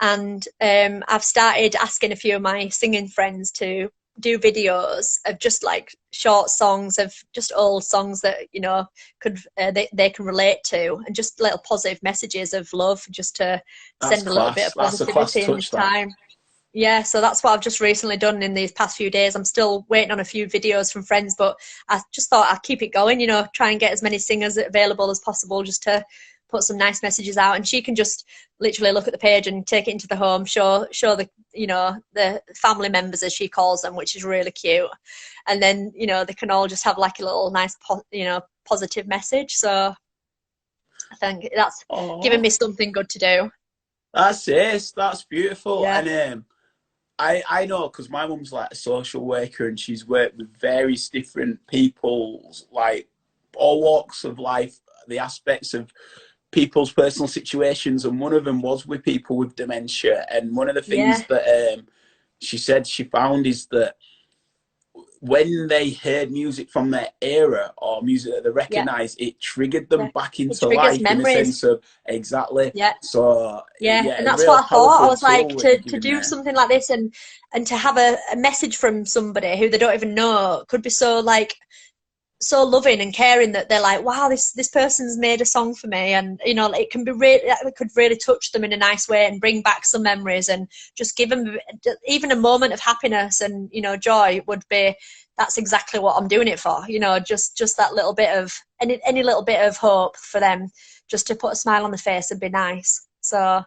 and I've started asking a few of my singing friends to do videos of just like short songs of just old songs that, you know, could they can relate to, and just little positive messages of love, just to send a little bit of positivity in this time. Yeah, so that's what I've just recently done in these past few days. I'm still waiting on a few videos from friends, but I just thought I'd keep it going, you know, try and get as many singers available as possible, just to put some nice messages out. And she can just literally look at the page and take it into the home, show the, you know, the family members, as she calls them, which is really cute. And then, you know, they can all just have like a little nice, you know, positive message. So I think that's giving me something good to do. That's it. That's beautiful. Yeah. And I know, because my mum's like a social worker, and she's worked with various different people, like all walks of life, the aspects of people's personal situations, and one of them was with people with dementia. And one of the things that she said she found is that when they heard music from their era, or music that they recognised, it triggered them back into life, memories. in a sense of So and that's what I thought. I was like, to do something like this, and to have a message from somebody who they don't even know, could be so like so loving and caring, that they're like, wow, this person's made a song for me. And, you know, it can be really, it could really touch them in a nice way and bring back some memories, and just give them even a moment of happiness and, you know, joy would be, that's exactly what I'm doing it for, you know, just that little bit of, any little bit of hope for them, just to put a smile on the face and be nice. So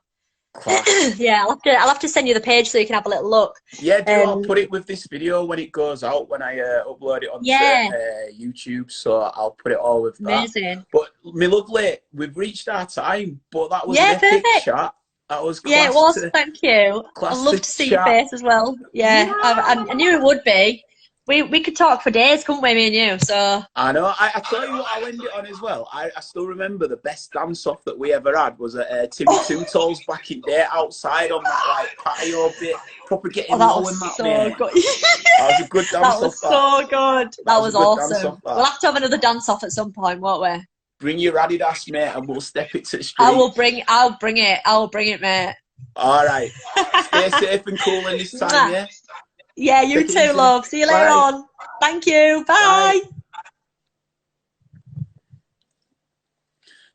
yeah, I'll have to send you the page so you can have a little look. Yeah, I'll put it with this video when it goes out, when I upload it onto YouTube. So I'll put it all with that. Amazing. But my lovely, we've reached our time, but that was an epic chat. That was class. Yeah, it was. Thank you. I'd love to see your face as well. Yeah. I knew it would be. We could talk for days, couldn't we, me and you? So I know. I tell you what, I'll end it on as well. I still remember the best dance-off that we ever had was at Timmy Two Toes back in there, outside on that like patio bit, proper getting low in that. So good. That was a good dance-off. That was so good. That was awesome. We'll have to have another dance-off at some point, won't we? Bring your Adidas, mate, and we'll step it to the street. I'll bring it, mate. All right. Stay safe and cool in this time, yeah? Yeah, you too, love. See you later on. Thank you. Bye.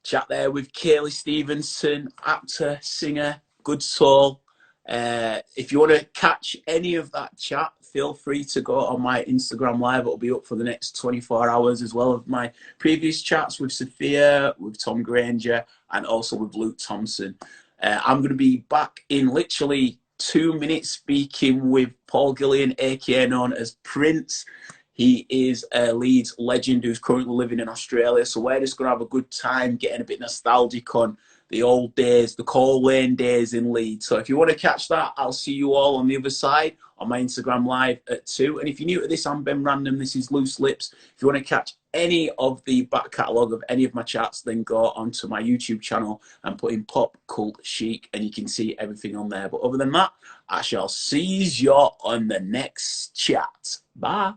Chat there with Kayleigh Stephenson, actor, singer, good soul. If you want to catch any of that chat, feel free to go on my Instagram Live. It'll be up for the next 24 hours, as well as my previous chats with Sophia, with Tom Granger, and also with Luke Thompson. I'm going to be back in literally 2 minutes speaking with Paul Gillian, aka known as Prince. He is a Leeds legend who's currently living in Australia. So we're just going to have a good time getting a bit nostalgic on the old days, the Coal Lane days in Leeds. So if you want to catch that, I'll see you all on the other side on my Instagram Live at 2. And if you're new to this, I'm Ben Random. This is Loose Lips. If you want to catch any of the back catalogue of any of my chats, then go onto my YouTube channel and put in Pop Cult Chic, and you can see everything on there. But other than that, I shall see you on the next chat. Bye.